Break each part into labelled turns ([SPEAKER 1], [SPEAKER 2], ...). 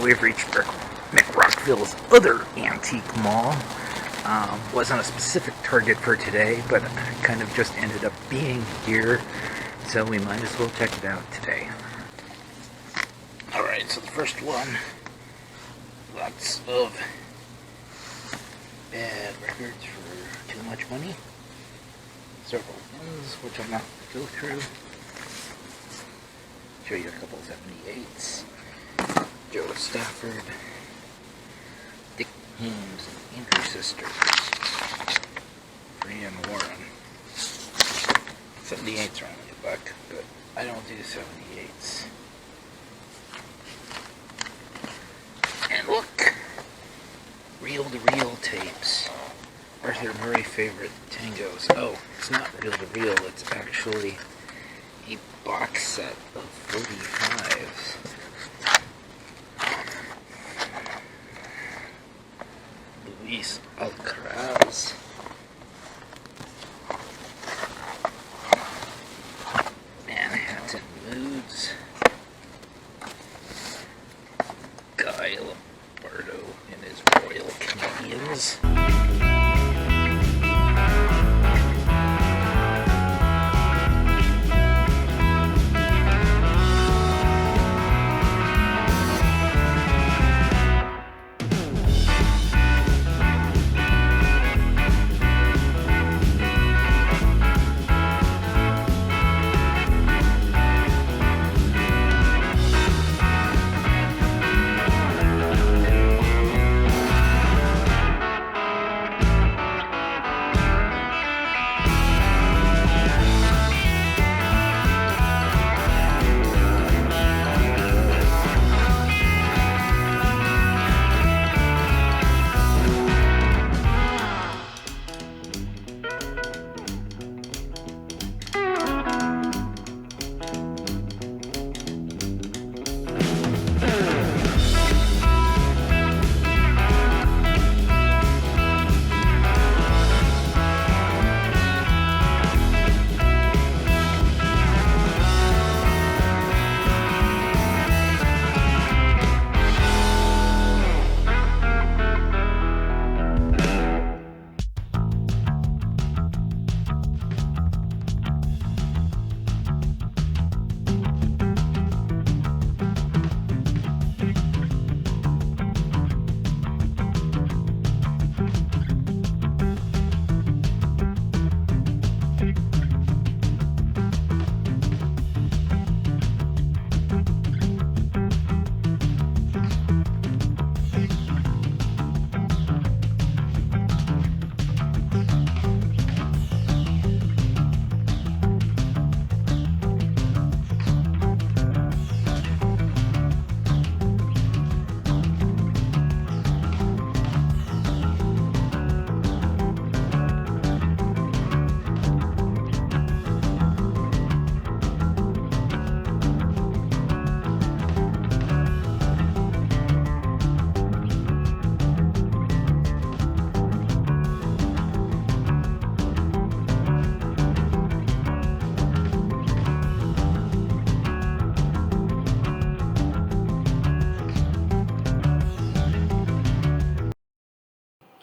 [SPEAKER 1] so we've reached McROCKVILLE's other antique mall. Wasn't a specific target for today, but kind of just ended up being here, so we might as well check it out today. Alright, so the first one, lots of bad records for too much money. Several ones, which I'm not going to go through. Show you a couple 78s. Joe Stafford, Dick Heames, and Andrew Sisters. Brian Warren. 78s are only $1, but I don't do 78s. And look! Reel-to-reel tapes. Arthur Murray favorite tangos. Oh, it's not reel-to-reel, it's actually a box set of 45s. Luis Alcaraz. Manhattan Moods. Guy Lombardo and his Royal Canadians.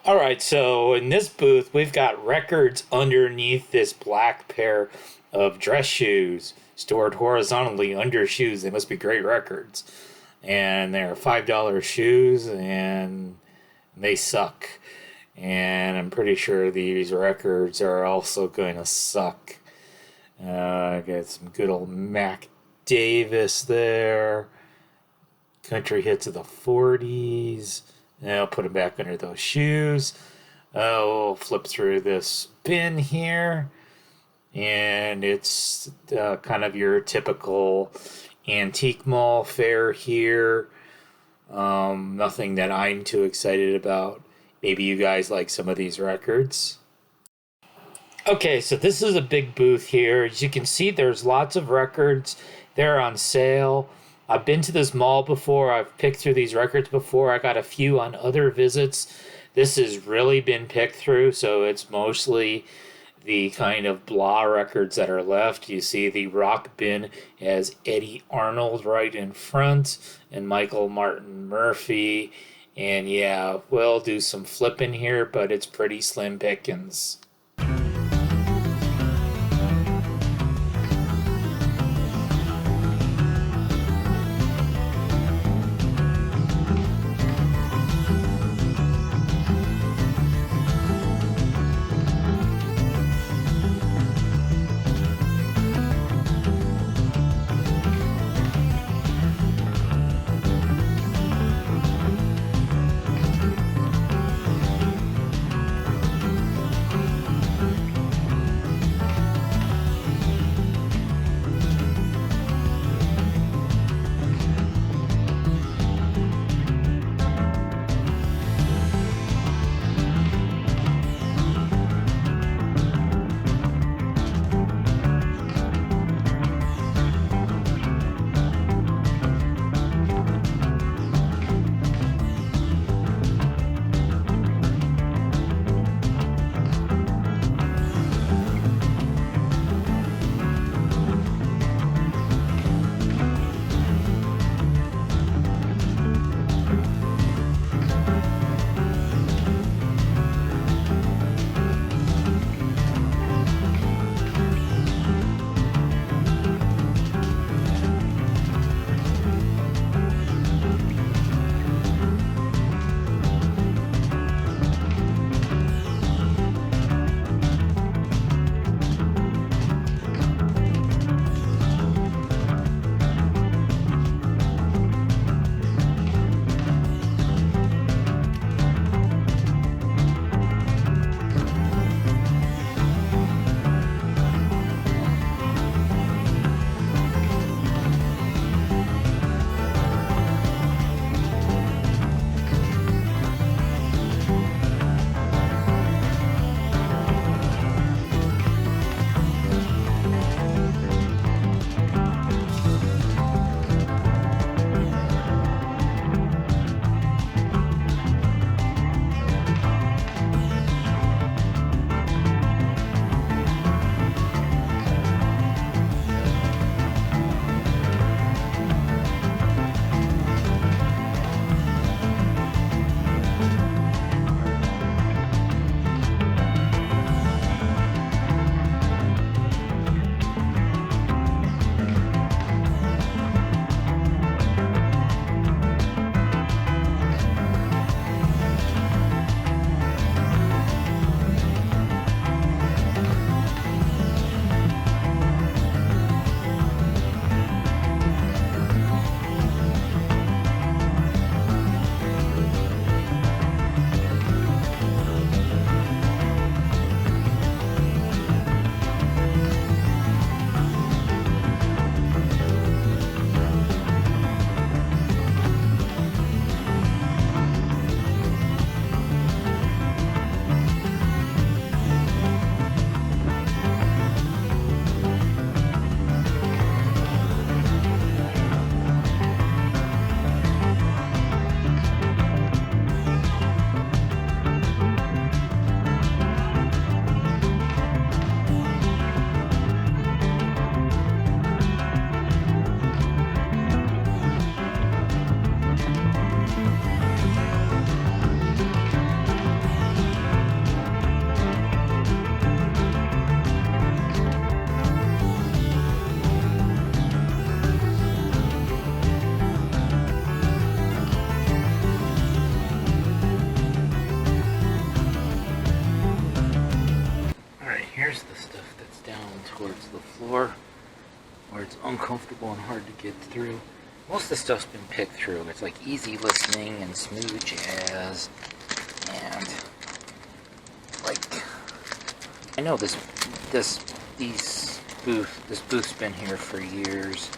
[SPEAKER 2] Alright, so in this booth, we've got records underneath this black pair of dress shoes, stored horizontally under shoes. They must be great records. And they're $5 shoes, and they suck. And I'm pretty sure these records are also going to suck. I got some good old Mac Davis there. Country hits of the 40s. And I'll put them back under those shoes. I'll flip through this bin here. And it's kind of your typical antique mall fare here. Nothing that I'm too excited about. Maybe you guys like some of these records. Okay, so this is a big booth here. As you can see, there's lots of records. They're on sale. I've been to this mall before. I've picked through these records before. I got a few on other visits. This has really been picked through, so it's mostly the kind of blah records that are left. You see the rock bin has Eddie Arnold right in front and Michael Martin Murphy. And yeah, we'll do some flipping here, but it's pretty slim pickings.
[SPEAKER 1] Here's the stuff that's down towards the floor, where it's uncomfortable and hard to get through. Most of the stuff's been picked through. It's like easy listening and smooth jazz, and like I know this booth's been here for years,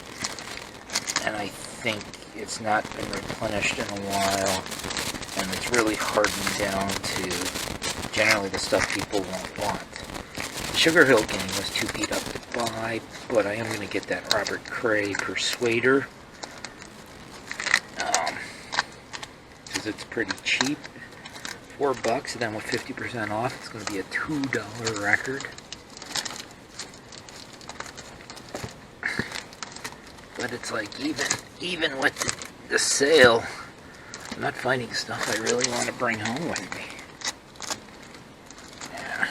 [SPEAKER 1] and I think it's not been replenished in a while, and it's really hardened down to generally the stuff people won't want. Sugar Hill Gang was too beat up to buy, but I am going to get that Robert Cray Persuader, because it's pretty cheap, $4, and then with 50% off, it's going to be a $2 record. But it's like even with the sale, I'm not finding stuff I really want to bring home with me. Yeah,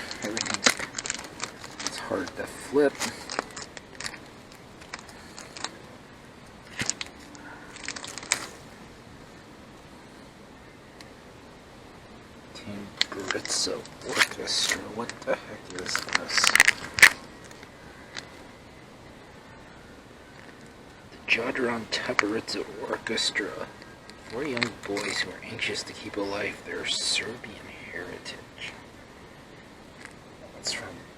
[SPEAKER 1] it's hard to flip. Timbrizzo Orchestra. What the heck is this? The Jodron Tabaritza Orchestra. 4 young boys who are anxious to keep alive their Serbian heritage.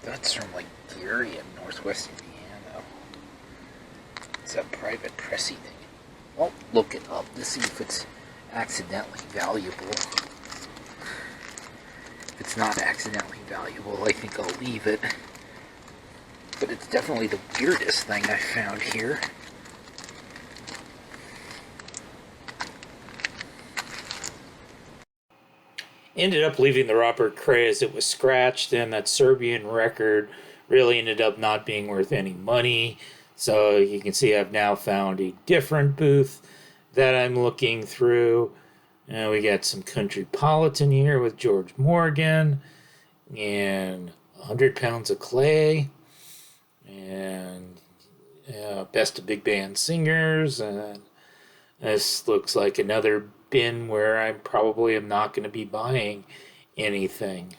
[SPEAKER 1] That's from like Gary in northwest Indiana. It's a private pressy thing. I'll look it up to see if it's accidentally valuable. If it's not accidentally valuable, I think I'll leave it. But it's definitely the weirdest thing I found here.
[SPEAKER 2] Ended up leaving the Robert Cray as it was scratched, and that Serbian record really ended up not being worth any money. So you can see I've now found a different booth that I'm looking through. We got some Countrypolitan here with George Morgan, and 100 Pounds of Clay, and Best of Big Band Singers, and this looks like another bin where I probably am not going to be buying anything.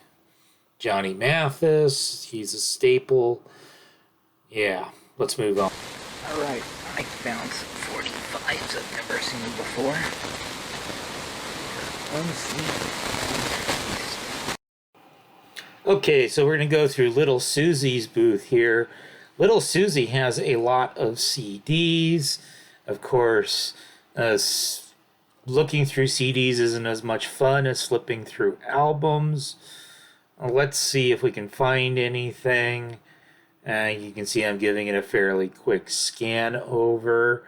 [SPEAKER 2] Johnny Mathis, he's a staple. Yeah, let's move on.
[SPEAKER 1] Alright, I found some 45s I've never seen before.
[SPEAKER 2] Okay, so we're going to go through Little Susie's booth here. Little Susie has a lot of CDs. Of course, looking through CDs isn't as much fun as flipping through albums. Let's see if we can find anything. You can see I'm giving it a fairly quick scan over.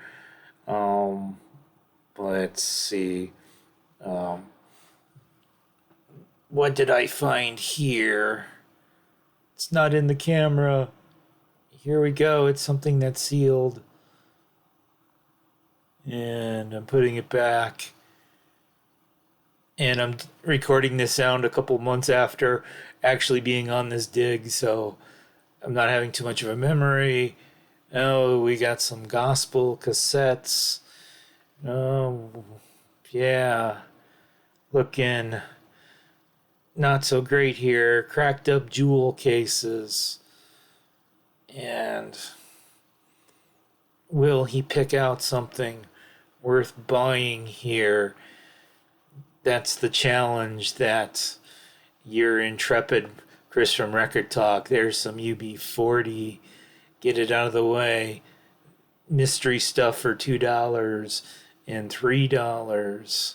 [SPEAKER 2] Let's see. What did I find here? It's not in the camera. Here we go. It's something that's sealed. And I'm putting it back. And I'm recording this sound a couple months after actually being on this dig, so I'm not having too much of a memory. Oh, we got some gospel cassettes. Oh, yeah. Looking not so great here. Cracked up jewel cases. And will he pick out something worth buying here? That's the challenge that your intrepid Chris from Rekkid Talk. There's some UB40. Get it out of the way. Mystery stuff for $2 and $3.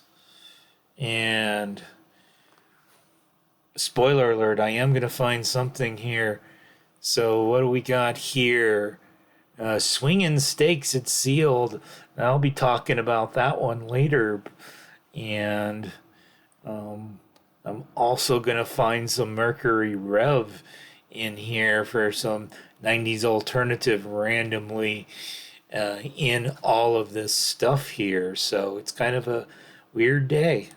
[SPEAKER 2] And spoiler alert, I am going to find something here. So what do we got here? Swinging Stakes, it's sealed. I'll be talking about that one later. And I'm also going to find some Mercury Rev in here for some 90s alternative randomly in all of this stuff here. So it's kind of a weird day.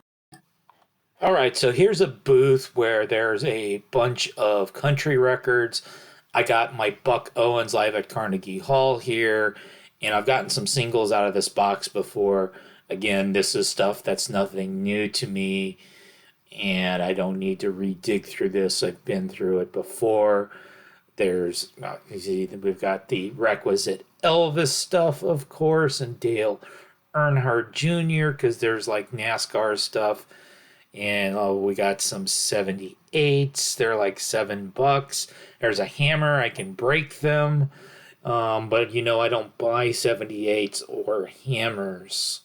[SPEAKER 2] All right, so here's a booth where there's a bunch of country records. I got my Buck Owens live at Carnegie Hall here, and I've gotten some singles out of this box before. Again, this is stuff that's nothing new to me, and I don't need to re-dig through this. I've been through it before. There's, you see, we've got the requisite Elvis stuff, of course, and Dale Earnhardt Jr., because there's like NASCAR stuff. And we got some 78s. They're like $7. There's a hammer. I can break them. But, I don't buy 78s or hammers.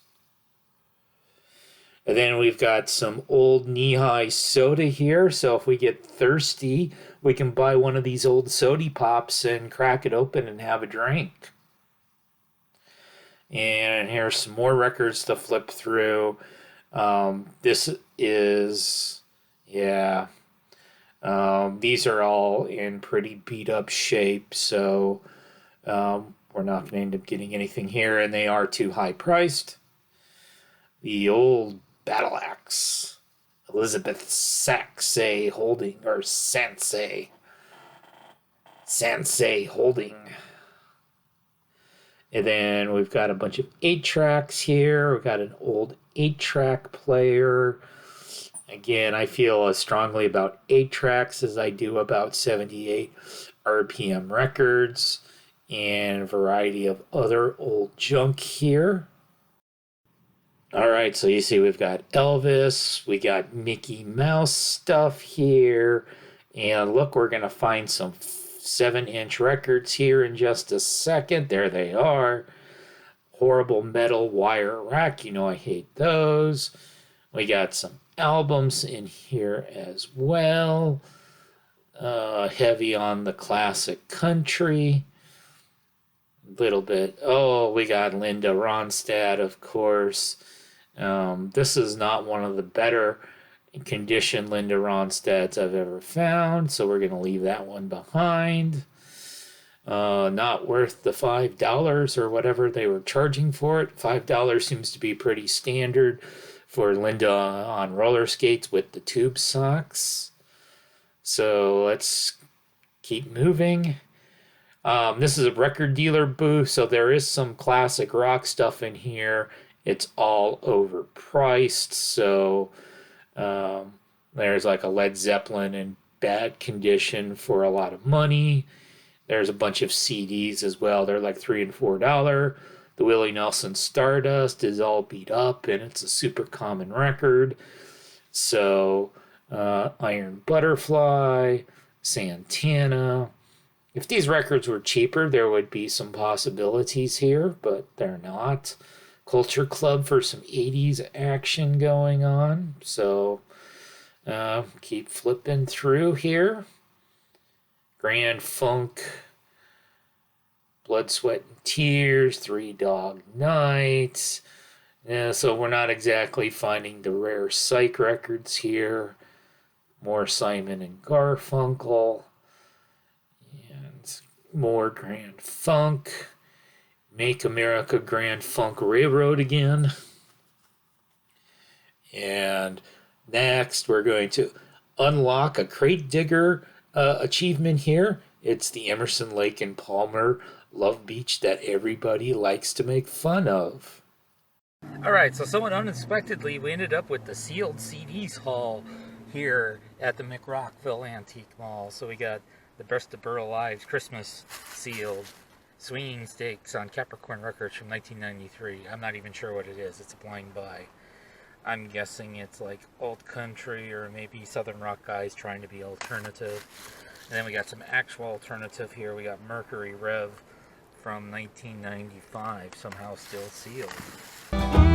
[SPEAKER 2] And then we've got some old knee-high soda here. So if we get thirsty, we can buy one of these old sody pops and crack it open and have a drink. And here's some more records to flip through. This is, these are all in pretty beat up shape. So we're we're not going to end up getting anything here, and they are too high priced. The old battle axe, Elizabeth Saxay Holding, or Sansay Holding. And then we've got a bunch of 8-tracks here. We've got an old 8-track player. Again, I feel as strongly about 8-tracks as I do about 78 RPM records, and a variety of other old junk here. All right, so you see we've got Elvis, we got Mickey Mouse stuff here, and look, we're going to find some 7-inch records here in just a second. There they are. Horrible metal wire rack. You know I hate those. We got some albums in here as well. Heavy on the classic country. Little bit. Oh, we got Linda Ronstadt, of course. This is not one of the better condition Linda Ronstadts I've ever found, so we're going to leave that one behind. Not worth the $5 or whatever they were charging for it. $5 seems to be pretty standard for Linda on roller skates with the tube socks. So let's keep moving. This is a record dealer booth, so there is some classic rock stuff in here. It's all overpriced, so there's like a Led Zeppelin in bad condition for a lot of money. There's a bunch of CDs as well. They're like $3 and $4. The Willie Nelson Stardust is all beat up, and it's a super common record. So Iron Butterfly, Santana. If these records were cheaper, there would be some possibilities here, but they're not. Culture Club for some 80s action going on. So keep flipping through here. Grand Funk, Blood, Sweat, and Tears, Three Dog Night. Yeah, so we're not exactly finding the rare psych records here. More Simon and Garfunkel. And more Grand Funk. Make America Grand Funk Railroad again. And next we're going to unlock a crate digger achievement here. It's the Emerson, Lake and Palmer Love Beach that everybody likes to make fun of.
[SPEAKER 1] Alright, so somewhat unexpectedly, we ended up with the sealed CDs haul here at the McROCKVILLE Antique Mall. So we got the Best of Burl Lives Christmas sealed, Swinging Stakes on Capricorn Records from 1993. I'm not even sure what it is. It's a blind buy. I'm guessing it's like old country or maybe Southern rock guys trying to be alternative. And then we got some actual alternative here. We got Mercury Rev from 1995, somehow still sealed.